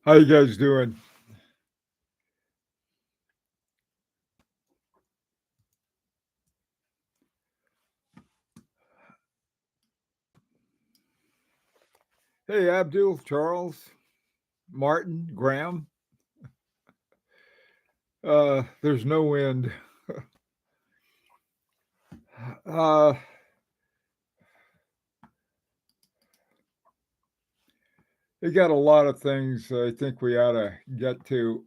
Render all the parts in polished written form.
How you guys doing? Hey, Abdul, Charles, Martin, Graham. There's no wind. Uh, we got a lot of things I think we ought to get to.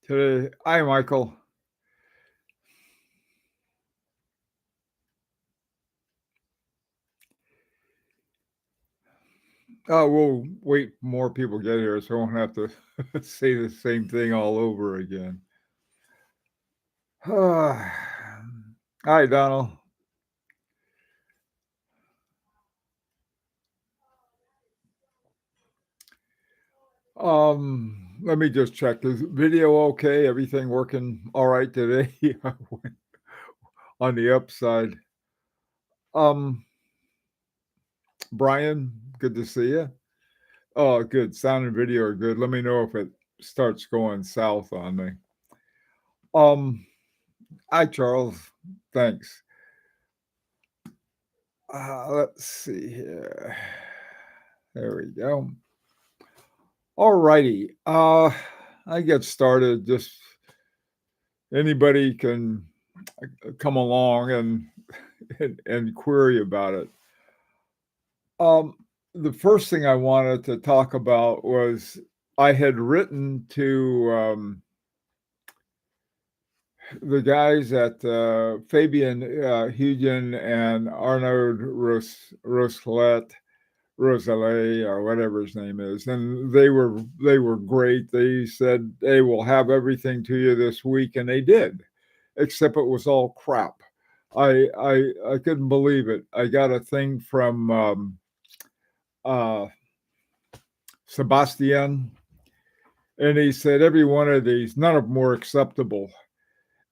Today, hi, Michael. We'll wait for more people get here so I won't have to say the same thing all over again. Hi, Donald. Let me just check. Is video okay? Everything working all right today? On the upside. Brian, good to see you. Oh, good. Sound and video are good. Let me know if it starts going south on me. Hi, Charles. Thanks. Let's see here. There we go. All righty. I get started. Just anybody can come along and query about it. The first thing I wanted to talk about was I had written to the guys at Fabian Huygen and Arnaud Rosalet, or whatever his name is, and they were great. They said they will have everything to you this week, and they did, except it was all crap. I couldn't believe it. I got a thing from Sebastian, and he said every one of these, none of them were acceptable.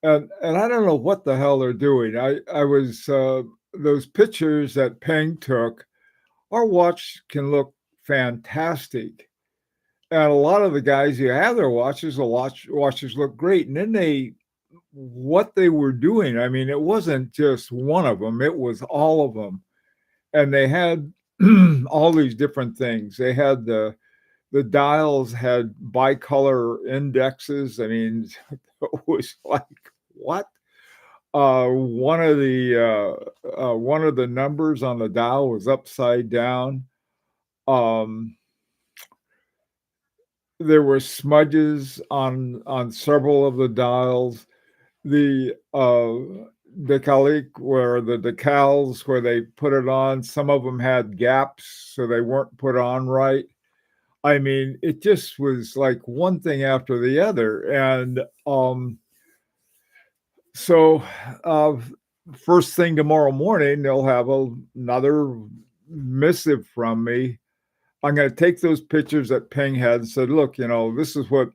And I don't know what the hell they're doing. I was those pictures that Peng took. Our watch can look fantastic, and a lot of the guys who have their watches, the watches look great. And then what they were doing. I mean, it wasn't just one of them; it was all of them, and they had all these different things. They had the dials had bicolor indexes. I mean, it was like what? One of the numbers on the dial was upside down. There were smudges on several of the dials. The decalic, where the decals where they put it on, some of them had gaps, so they weren't put on right. I mean, it just was like one thing after the other. And so first thing tomorrow morning, they'll have another missive from me. I'm going to take those pictures that Peng had and said, look, this is what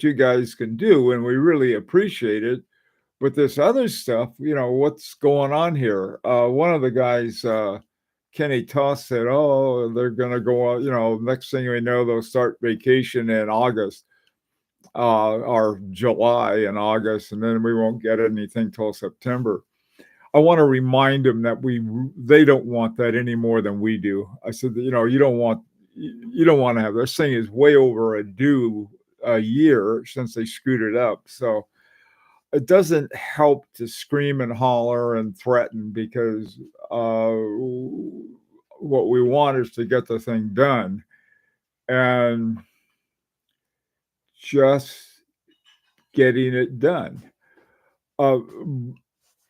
you guys can do, and we really appreciate it. But this other stuff, what's going on here? One of the guys, Kenny Toss, said, oh, they're going to go on, next thing we know, they'll start vacation in August, or July and August, and then we won't get anything till September. I want to remind them that they don't want that any more than we do. I said, you don't want to have, this thing is way overdue a year since they screwed it up. So it doesn't help to scream and holler and threaten, because what we want is to get the thing done and just getting it done.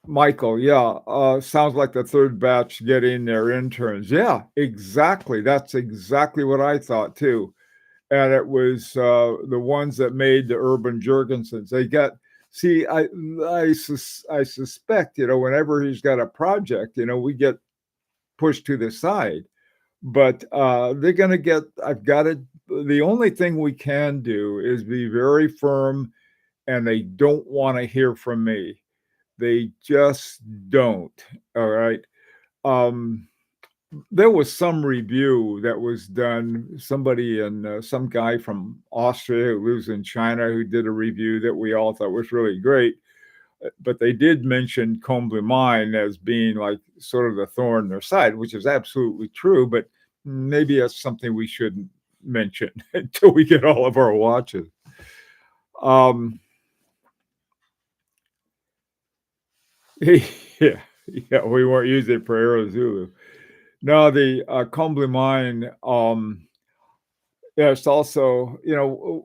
Michael, yeah, sounds like the third batch getting their interns. Yeah, exactly. That's exactly what I thought too. And it was the ones that made the Urban Jurgensens. They got, see, I suspect, whenever he's got a project, we get pushed to the side. But they're going to get, the only thing we can do is be very firm, and they don't want to hear from me. They just don't. All right. Um, there was some review that was done. Somebody in some guy from Austria who lives in China who did a review that we all thought was really great. But they did mention comble mine as being like sort of the thorn in their side, which is absolutely true. But maybe that's something we shouldn't mention until we get all of our watches. Um, yeah, yeah, we weren't using it for Aero Zulu. No, the comble mine. Yeah, it's also,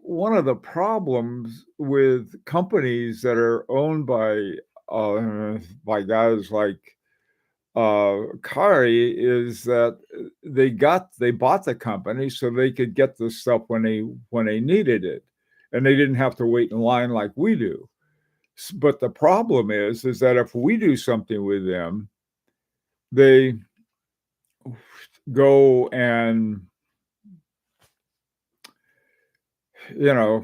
one of the problems with companies that are owned by guys like Kari is that they bought the company so they could get the stuff when they needed it, and they didn't have to wait in line like we do. But the problem is that if we do something with them, they go and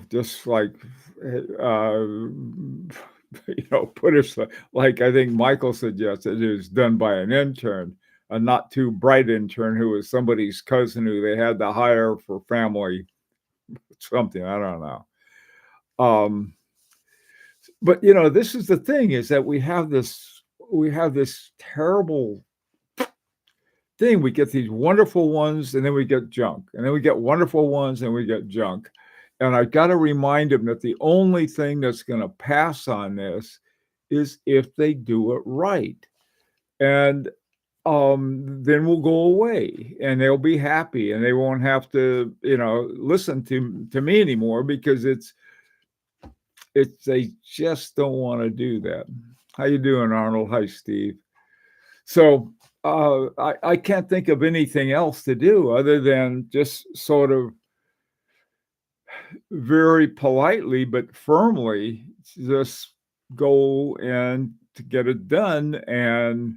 just like uh, put us like I think Michael suggested it was done by an intern, a not too bright intern who was somebody's cousin who they had to hire for family something. I don't know. Um, but this is the thing is that we have this terrible thing. We get these wonderful ones and then we get junk, and then we get wonderful ones and we get junk. And I got to remind them that the only thing that's going to pass on this is if they do it right. And then we'll go away and they'll be happy and they won't have to, listen to me anymore because they just don't want to do that. How you doing, Arnold? Hi, Steve. So I can't think of anything else to do other than just sort of very politely but firmly just go and to get it done and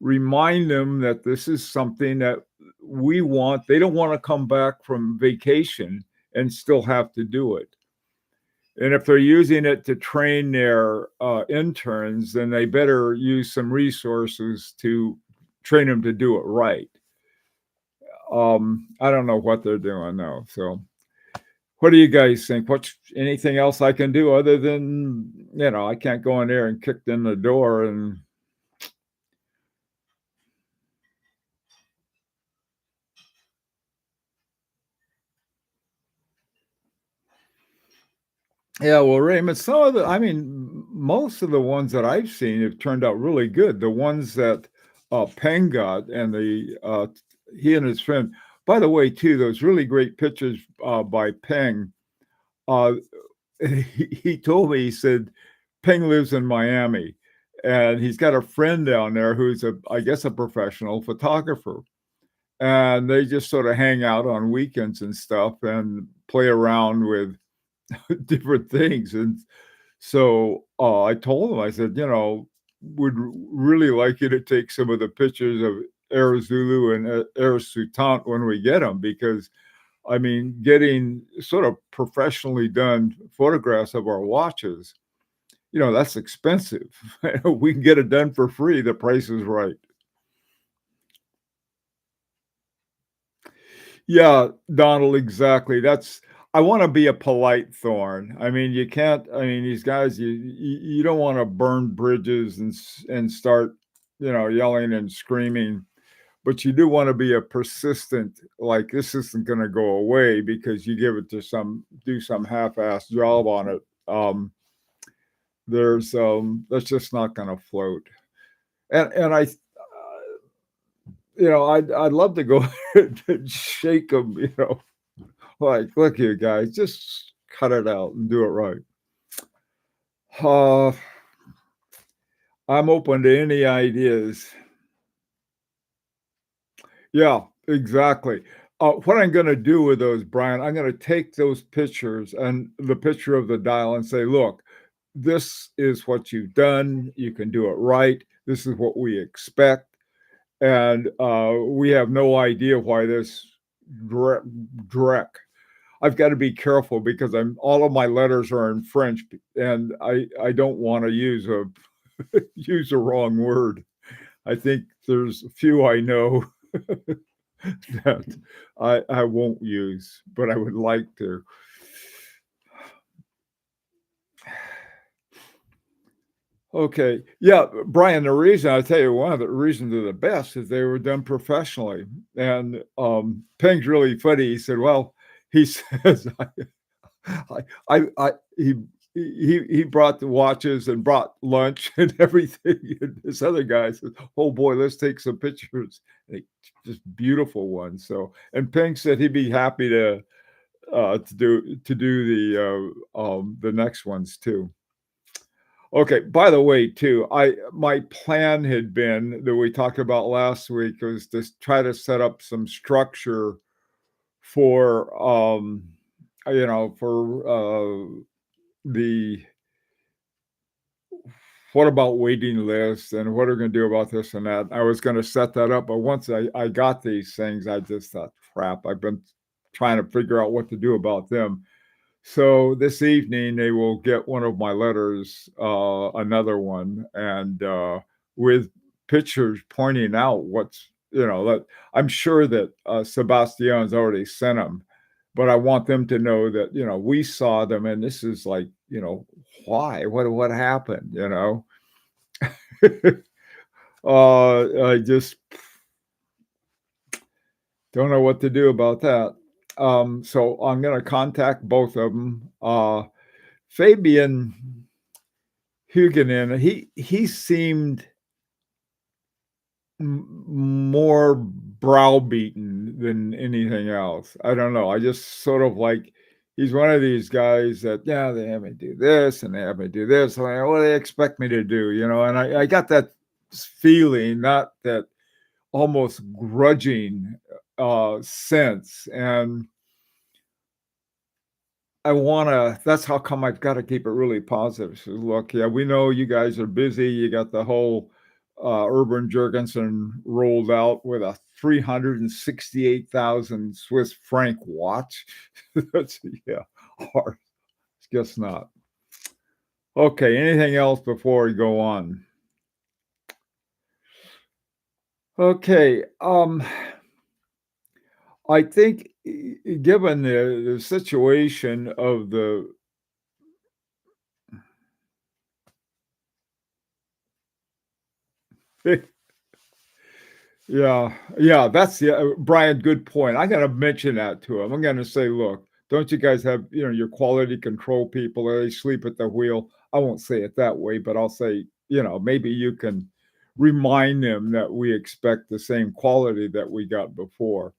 remind them that this is something that we want. They don't want to come back from vacation and still have to do it. And if they're using it to train their interns, then they better use some resources to train them to do it right. I don't know what they're doing though. So what do you guys think? What's anything else I can do other than, I can't go in there and kick in the door and yeah, well, Raymond, most of the ones that I've seen have turned out really good. The ones that Peng got and he and his friend, by the way, too, those really great pictures by Peng. Uh, he told me, he said, Peng lives in Miami and he's got a friend down there who's I guess a professional photographer. And they just sort of hang out on weekends and stuff and play around with different things. And so I told him, I said, would really like you to take some of the pictures of Air Zulu and Air Sutant when we get them, because I mean, getting sort of professionally done photographs of our watches, that's expensive. We can get it done for free. The price is right. Yeah, Donald, exactly. I want to be a polite thorn. I mean, you can't. I mean, these guys, you don't want to burn bridges and start, yelling and screaming, but you do want to be a persistent. Like this isn't going to go away because you give it to do some half-assed job on it. That's just not going to float. And I'd love to go and shake them, like, look here, guys, just cut it out and do it right. I'm open to any ideas. Yeah, exactly. What I'm going to do with those, Brian, I'm going to take those pictures and the picture of the dial and say, look, this is what you've done. You can do it right. This is what we expect. And we have no idea why this dreck. I've got to be careful because all of my letters are in French, and I don't want to use use the wrong word. I think there's a few I know that I won't use, but I would like to. Okay. Yeah, Brian, the reason I tell you one of the reasons they're the best is they were done professionally. And Peng's really funny. He said, well, he says I he brought the watches and brought lunch and everything. And this other guy said, "Oh boy, let's take some pictures." And just beautiful ones. So, and Peng said he'd be happy to do the next ones too. Okay. By the way, too, my plan had been that we talked about last week was to try to set up some structure for for the what about waiting lists and what are we going to do about this and that. I was going to set that up, but once I got these things, I just thought, crap, I've been trying to figure out what to do about them. So this evening they will get one of my letters, another one, and with pictures pointing out what's that I'm sure that Sebastian's already sent them, but I want them to know that we saw them and this is like why what happened I just don't know what to do about that. So I'm going to contact both of them. Fabian Huguenin, he seemed more browbeaten than anything else. I don't know. I just sort of like he's one of these guys that they have me do this and they have me do this. So what do they expect me to do? And I got that feeling, not that almost grudging sense. And that's how come I've got to keep it really positive. So look, we know you guys are busy. You got the whole Urban Jurgensen rolled out with a 368,000 Swiss franc watch. That's hard. Guess not. Okay, anything else before we go on? Okay, I think given the situation of the that's Brian, good point. I got to mention that to him. I'm going to say, look, don't you guys have, your quality control people, or they sleep at the wheel? I won't say it that way, but I'll say, maybe you can remind them that we expect the same quality that we got before.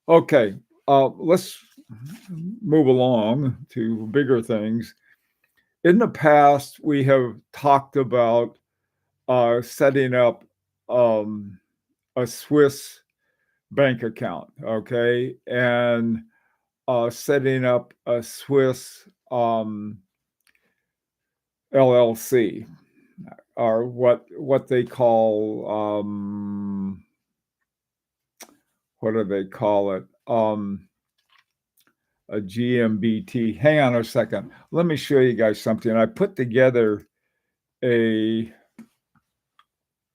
Okay, let's move along to bigger things. In the past, we have talked about setting up a Swiss bank account, okay, and setting up a Swiss LLC, or what they call what do they call it? A GMBT. Hang on a second. Let me show you guys something. I put together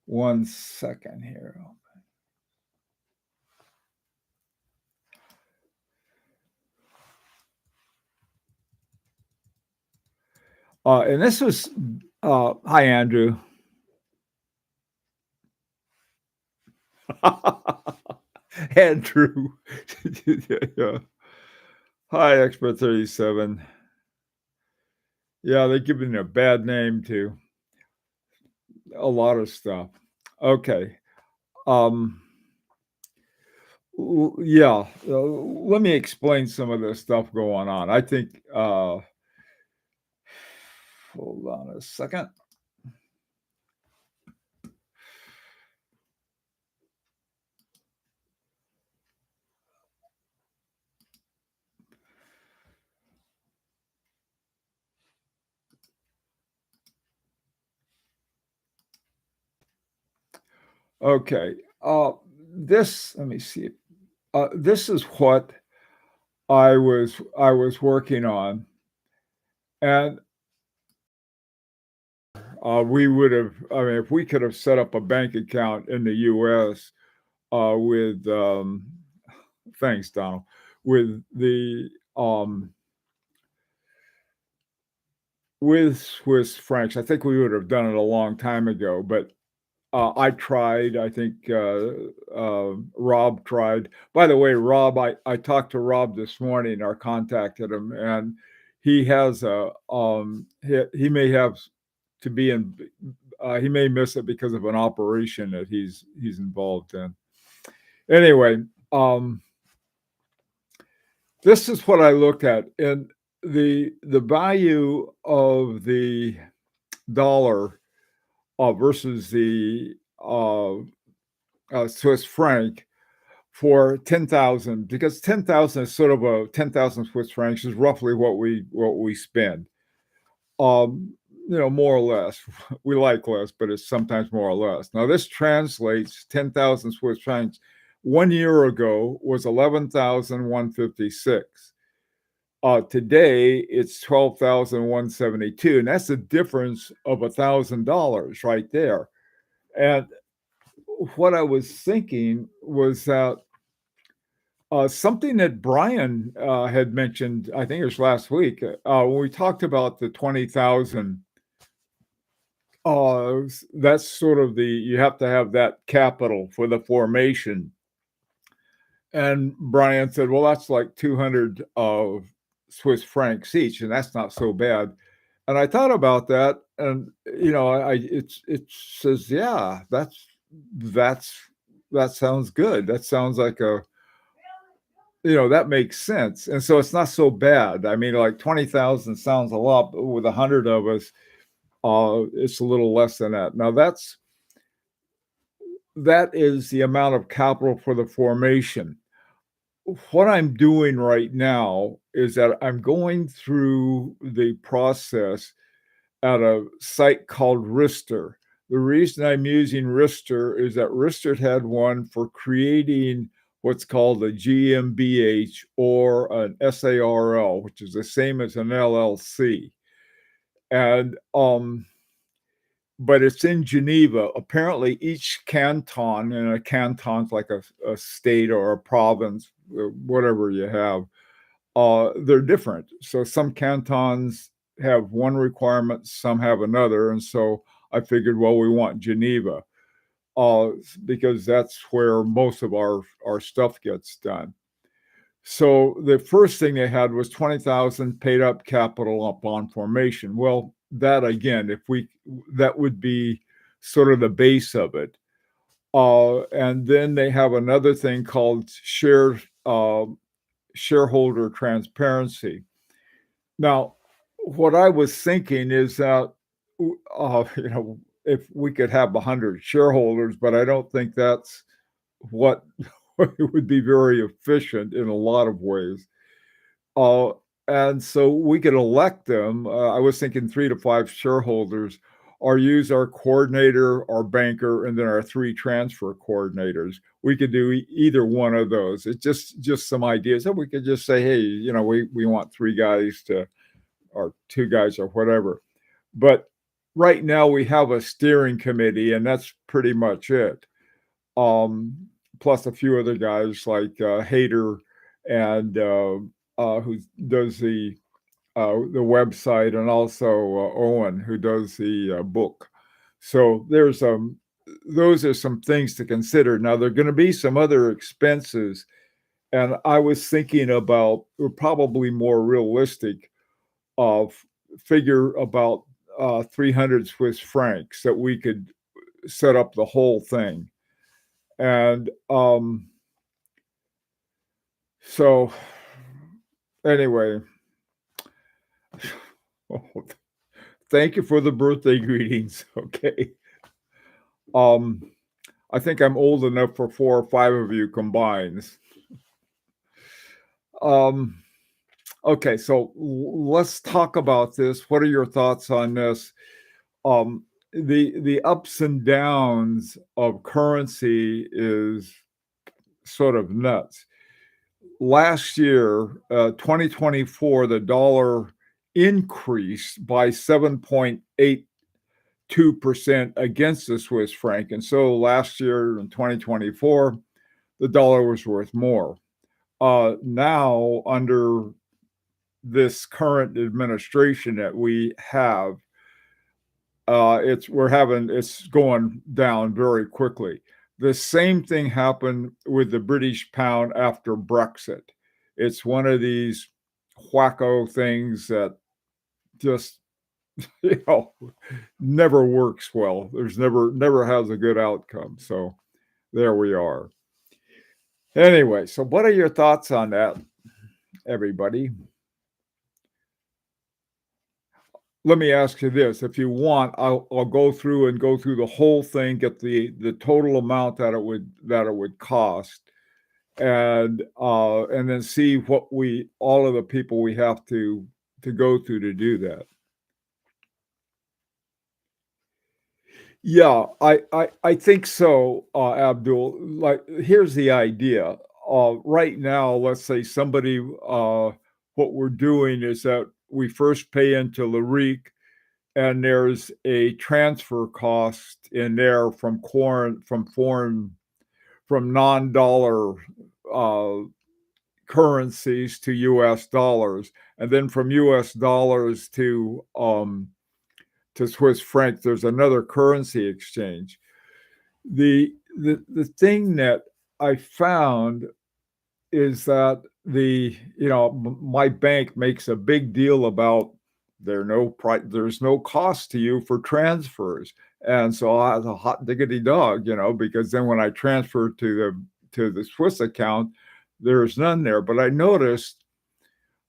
one second here. And this was, hi, Andrew. Andrew. Yeah. Hi, Expert 37. Yeah, they give it a bad name too. A lot of stuff. Okay. Let me explain some of this stuff going on. I think, hold on a second. Okay. Let me see. This is what I was working on, and We would have, I mean, if we could have set up a bank account in the US with, thanks, Donald, with um, with Swiss francs, I think we would have done it a long time ago, but I tried. I think Rob tried. By the way, Rob, I talked to Rob this morning or contacted him, and he has he may have to be in. He may miss it because of an operation that he's involved in. Anyway, this is what I looked at, and the value of the dollar versus the Swiss franc for 10,000, because 10,000 is sort of a 10,000 Swiss francs is roughly what we spend. More or less. We like less, but it's sometimes more or less. Now this translates 10,000 Swiss francs 1 year ago was 11,156. Today it's 12,172, and that's a difference of $1,000 right there. And what I was thinking was that something that Brian had mentioned, I think it was last week, when we talked about the 20,000. That's sort of you have to have that capital for the formation. And Brian said, well, that's like 200 Swiss francs each, and that's not so bad. And I thought about that, and it says, yeah, that sounds good. That sounds like that makes sense. And so it's not so bad. I mean, like 20,000 sounds a lot, but with 100 of us, it's a little less than that. Now that is the amount of capital for the formation. What I'm doing right now is that I'm going through the process at a site called Rister. The reason I'm using Rister is that Rister had one for creating what's called a GmbH or an SARL, which is the same as an LLC. And but it's in Geneva. Apparently, each canton, and a canton's like a state or a province, whatever you have, they're different. So some cantons have one requirement, some have another. And so I figured, well, we want Geneva because that's where most of our stuff gets done. So the first thing they had was 20,000 paid up capital upon formation. Well, that again, that would be sort of the base of it. And then they have another thing called shareholder transparency. Now, what I was thinking is that, if we could have 100 shareholders, but I don't think that's what it would be very efficient in a lot of ways. And so we could elect them. I was thinking 3 to 5 shareholders, or use our coordinator, our banker, and then our 3 transfer coordinators. We could do either one of those. It's just some ideas. And we could just say, hey, we want 3 guys or 2 guys or whatever. But right now we have a steering committee, and that's pretty much it. Plus a few other guys like Heure and who does the website, and also Owen, who does the book. So those are some things to consider. Now, there are going to be some other expenses, and I was thinking about, probably more realistic, figure about 300 Swiss francs that we could set up the whole thing. And so anyway, thank you for the birthday greetings. Okay. I think I'm old enough for 4 or 5 of you combined. Okay, so let's talk about this. What are your thoughts on this? The ups and downs of currency is sort of nuts. Last year, 2024, the dollar increased by 7.8 2% against the Swiss franc. And so last year in 2024, the dollar was worth more. Now, under this current administration that we have, it's going down very quickly. The same thing happened with the British pound after Brexit. It's one of these wacko things that just never works well. There's never has a good outcome. So there we are. Anyway, so what are your thoughts on that, everybody? Let me ask you this. If you want, I'll go through the whole thing, get the total amount that it would cost, and then see what all of the people we have to go through to do that. Yeah, I think so, Abdul. Like, here's the idea. Right now, let's say somebody, what we're doing is that we first pay into Lyrique, and there's a transfer cost in there from non-dollar currencies to U.S. dollars, and then from U.S. dollars to Swiss franc, there's another currency exchange. The thing that I found is that my bank makes a big deal about there's no cost to you for transfers. And so I was a hot diggity dog, because then when I transfer to the Swiss account, there's none there. But I noticed,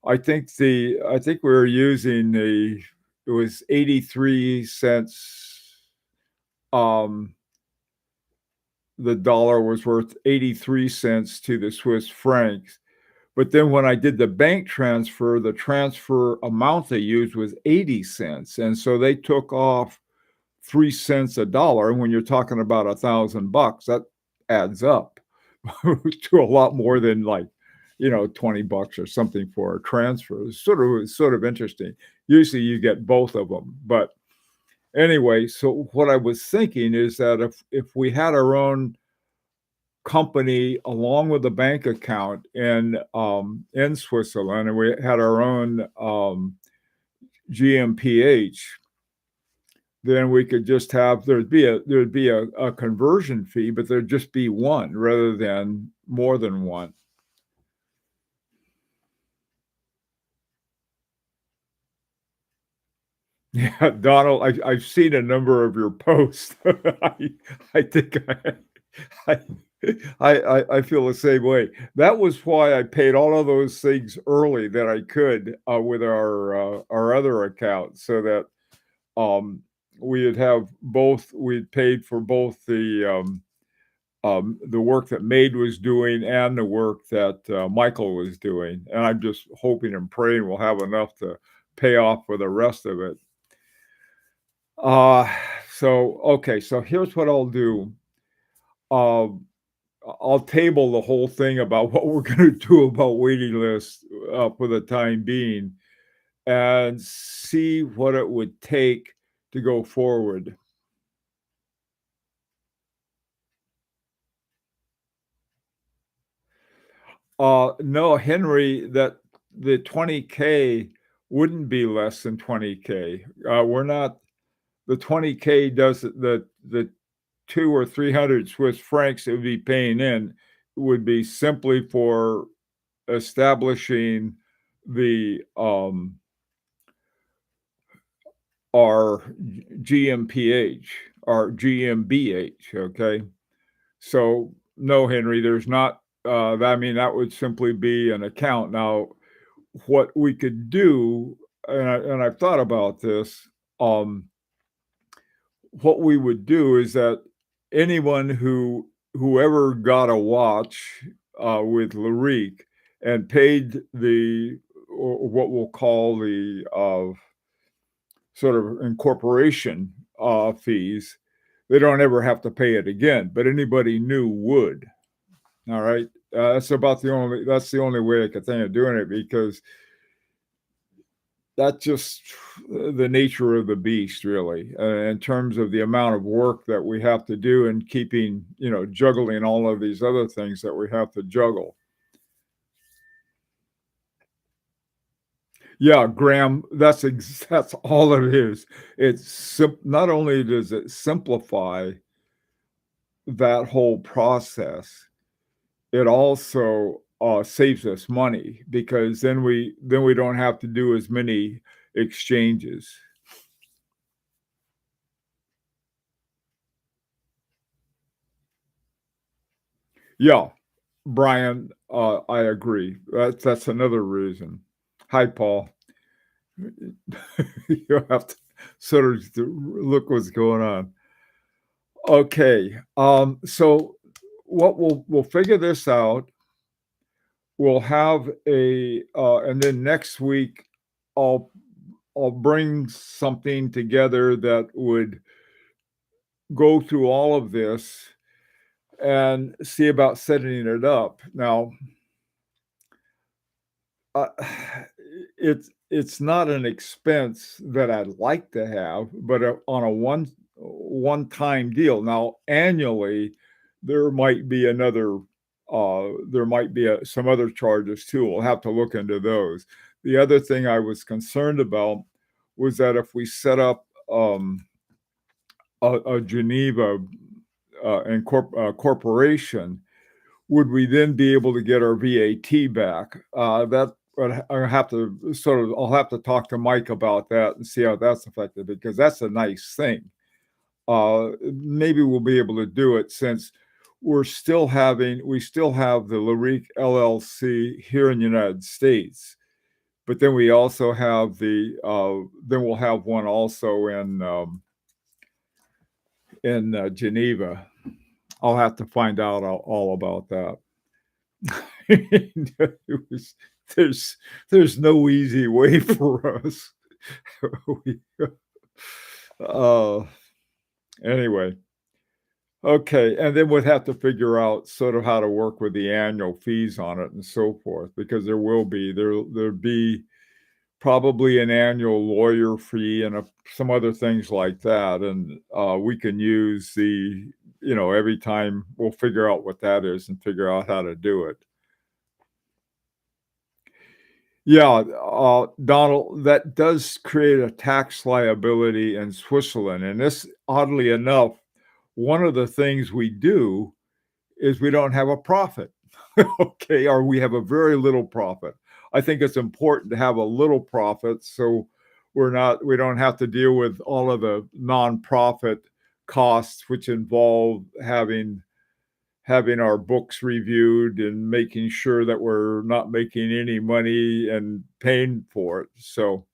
I think we were using it was 83 cents. The dollar was worth 83 cents to the Swiss francs. But then when I did the bank transfer, the transfer amount they used was 80 cents. And so they took off 3 cents a dollar. And when you're talking about $1,000, that adds up to a lot more than $20 or something for a transfer. It's sort of interesting. Usually you get both of them. But anyway, so what I was thinking is that if we had our own company along with a bank account in Switzerland, and we had our own GmbH, then we could just have there'd be a conversion fee, but there'd just be one rather than more than one. Yeah, Donald, I've seen a number of your posts. I think I feel the same way. That was why I paid all of those things early that I could with our other account, so that we'd paid for both the work that Maid was doing and the work that Michael was doing. And I'm just hoping and praying we'll have enough to pay off for the rest of it. So here's what I'll do. I'll table the whole thing about what we're going to do about waiting lists for the time being, and see what it would take to go forward. No, Henry, that the 20K wouldn't be less than 20K. We're not. The 20K does the 200 or 300 Swiss francs it would be paying in would be simply for establishing our GmbH, our GmbH. Okay, so no, Henry, there's not. That would simply be an account. Now, what we could do, and I've thought about this. What we would do is that anyone whoever got a watch with Lyrique and paid what we'll call the sort of incorporation fees, they don't ever have to pay it again. But anybody new would. All right, that's the only way I could think of doing it, because that's just the nature of the beast, really, in terms of the amount of work that we have to do and keeping, juggling all of these other things that we have to juggle. Yeah, Graham, that's all it is. Not only does it simplify that whole process, it also saves us money because then we don't have to do as many exchanges. Yeah, Brian, I agree. That's another reason. Hi, Paul. You have to sort of look what's going on. Okay, so what we'll figure this out. We'll have and then next week I'll I'll bring something together that would go through all of this and see about setting it up. Now, uh, it's not an expense that I'd like to have, but on a one time deal. Now, annually, there might be some other charges too. We'll have to look into those. The other thing I was concerned about was that if we set up a Geneva corporation, would we then be able to get our VAT back? That I'll have to talk to Mike about that and see how that's affected, because that's a nice thing. Maybe we'll be able to do it since we still have the Lyrique LLC here in the United States, but then we also have then we'll have one also in Geneva. I'll have to find out all about that. There's no easy way for us. Anyway, okay, and then we'd have to figure out sort of how to work with the annual fees on it and so forth, because there'll be probably an annual lawyer fee and some other things like that, and we can use every time we'll figure out what that is and figure out how to do it. Yeah, Donald, that does create a tax liability in Switzerland. And this, oddly enough, one of the things we do is we don't have a profit. Okay, or we have a very little profit. I think it's important to have a little profit so we don't have to deal with all of the nonprofit costs, which involve having our books reviewed and making sure that we're not making any money and paying for it. So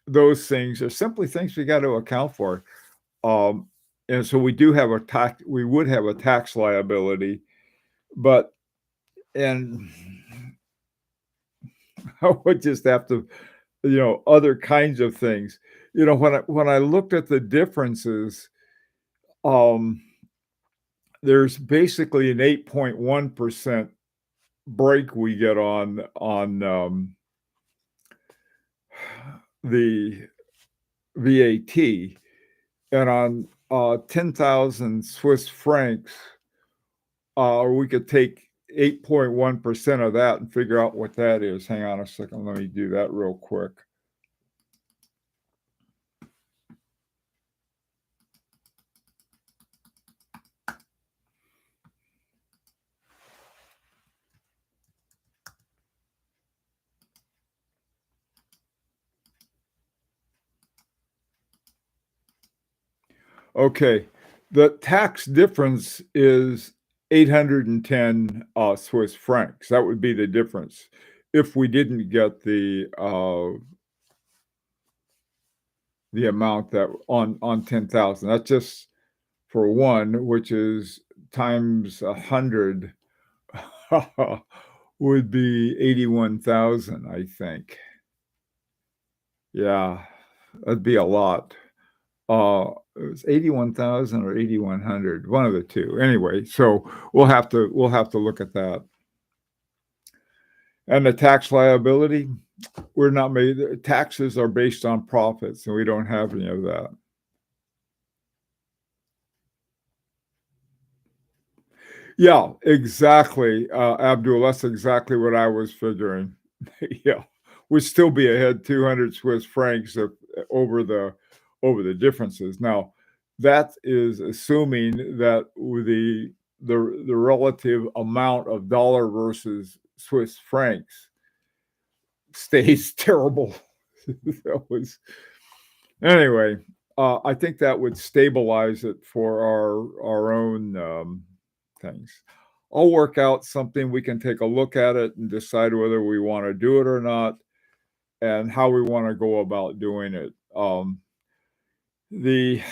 those things are simply things we got to account for. And so we would have a tax liability, but and I would just have to, other kinds of things. When I looked at the differences, there's basically an 8.1% break we get on the VAT, and on 10,000 Swiss francs, we could take 8.1% of that and figure out what that is. Hang on a second, let me do that real quick. Okay, the tax difference is 810 Swiss francs. That would be the difference if we didn't get the amount that on 10,000. That's just for one, which is times 100 would be 81,000, I think. Yeah, that'd be a lot. It was 81,000 or 8,100, one of the two. Anyway, so we'll have to look at that. And the tax liability, we're not made, taxes are based on profits, and we don't have any of that. Yeah, exactly, Abdul, that's exactly what I was figuring. Yeah, we'd still be ahead 200 Swiss francs of over the differences. Now, that is assuming that with the relative amount of dollar versus Swiss francs stays terrible. That was anyway, I think that would stabilize it for our own, things. I'll work out something, we can take a look at it and decide whether we wanna do it or not, and how we wanna go about doing it. The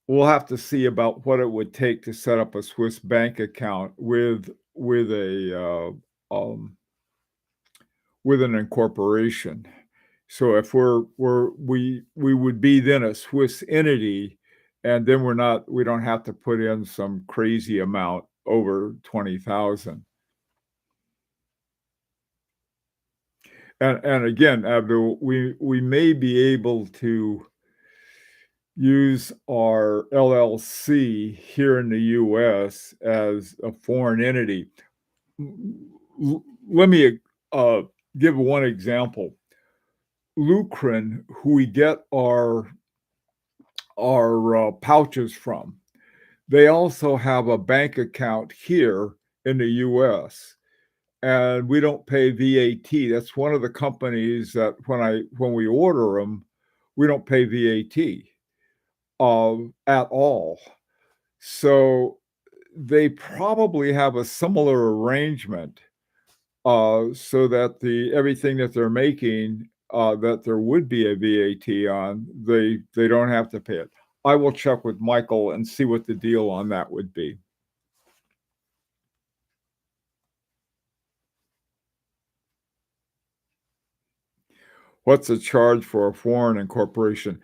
we'll have to see about what it would take to set up a Swiss bank account with an incorporation. So if we would be then a Swiss entity, and then we don't have to put in some crazy amount over 20,000. And again, Abdul, we may be able to use our LLC here in the US as a foreign entity. Let me give one example. Lucrin, who we get our pouches from, they also have a bank account here in the US, and we don't pay VAT. That's one of the companies that when we order them, we don't pay VAT at all. So they probably have a similar arrangement, so that everything that they're making, that there would be a VAT on, they don't have to pay it. I will check with Michael and see what the deal on that would be. What's the charge for a foreign incorporation?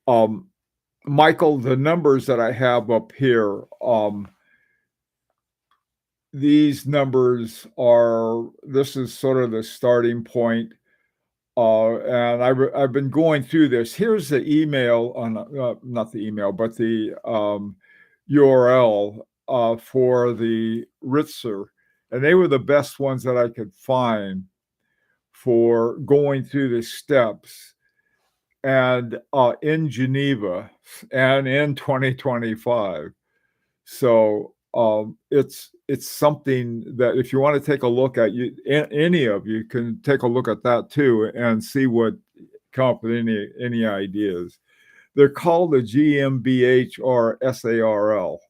Um, Michael, the numbers that I have up here, these numbers this is sort of the starting point. And I've been going through this. Here's the email on not the email, but the URL for the Ritzer, and they were the best ones that I could find for going through the steps. And in Geneva, and in 2025. So it's something that if you want to take a look at, any of you can take a look at that too and see what come up with any ideas. They're called the GmbH or SARL.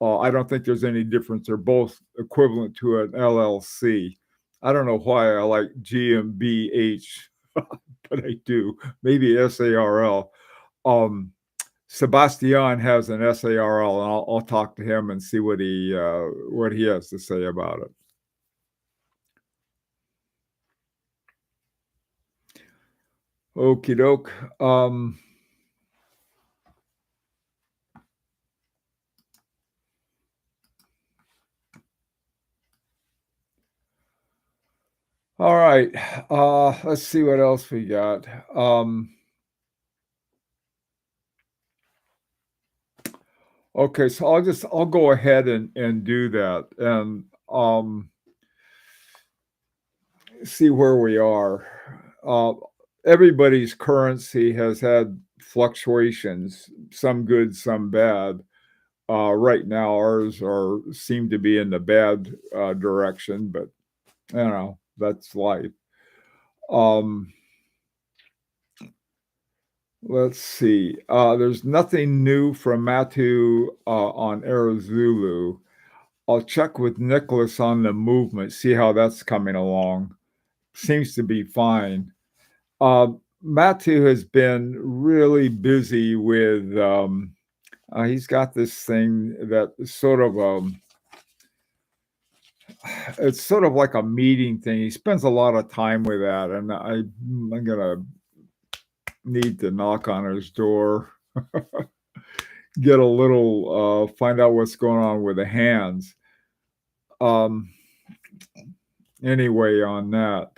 I don't think there's any difference. They're both equivalent to an LLC. I don't know why I like GmbH, but I do. Maybe SARL. Sebastian has an SARL, and I'll talk to him and see what he has to say about it. Okie doke. All right. Let's see what else we got. Okay, so I'll go ahead and do that and see where we are. Everybody's currency has had fluctuations, some good, some bad. Right now, ours seem to be in the bad direction, but that's life. Let's see. There's nothing new from Matu on Heure Zoulou. I'll check with Nicholas on the movement, see how that's coming along. Seems to be fine. Matu has been really busy with, he's got this thing that sort of, it's sort of like a meeting thing. He spends a lot of time with that, and I'm gonna need to knock on his door, get a little, find out what's going on with the hands. Um, anyway on that.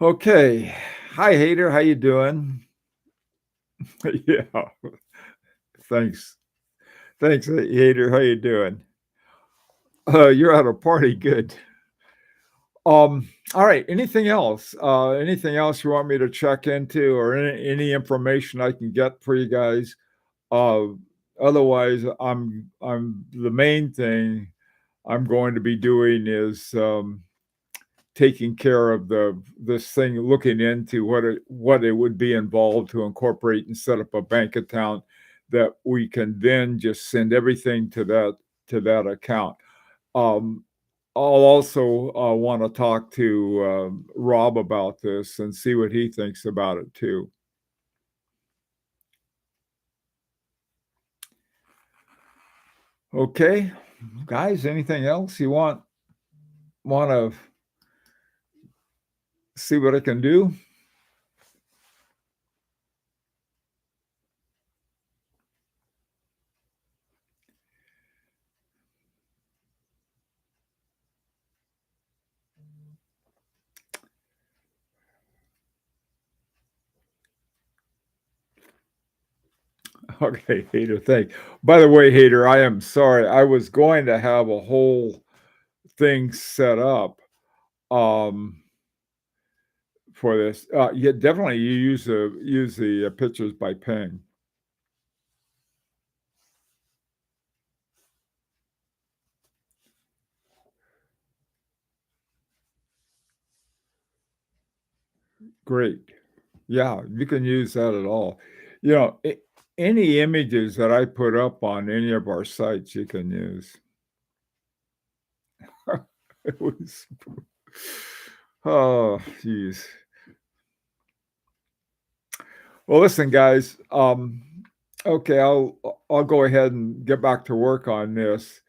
Okay. Hi, Hater. How you doing? Yeah. Thanks. Thanks, Hater. How you doing? You're at a party. Good. All right. Anything else? Anything else you want me to check into, or any information I can get for you guys? Uh, Otherwise, I'm the main thing I'm going to be doing is taking care of this thing, looking into what it would be involved to incorporate and set up a bank account that we can then just send everything to that account. Um, I'll also want to talk to Rob about this and see what he thinks about it too. Okay, guys, anything else you want to see what I can do? Okay, Hater, thank. By the way, Hater, I am sorry. I was going to have a whole thing set up um, for this. Yeah, definitely. You use the pictures by Ping. Great. Yeah, you can use that at all. You know, any images that I put up on any of our sites, you can use. It was, oh, geez. Well, listen, guys. Okay, I'll go ahead and get back to work on this.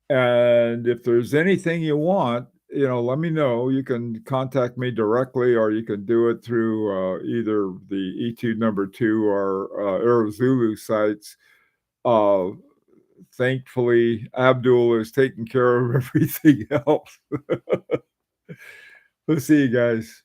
And if there's anything you want, let me know. You can contact me directly, or you can do it through either the Etude number 2 or Aero Zoulou sites. Uh, Thankfully, Abdul is taking care of everything else. We'll see you guys.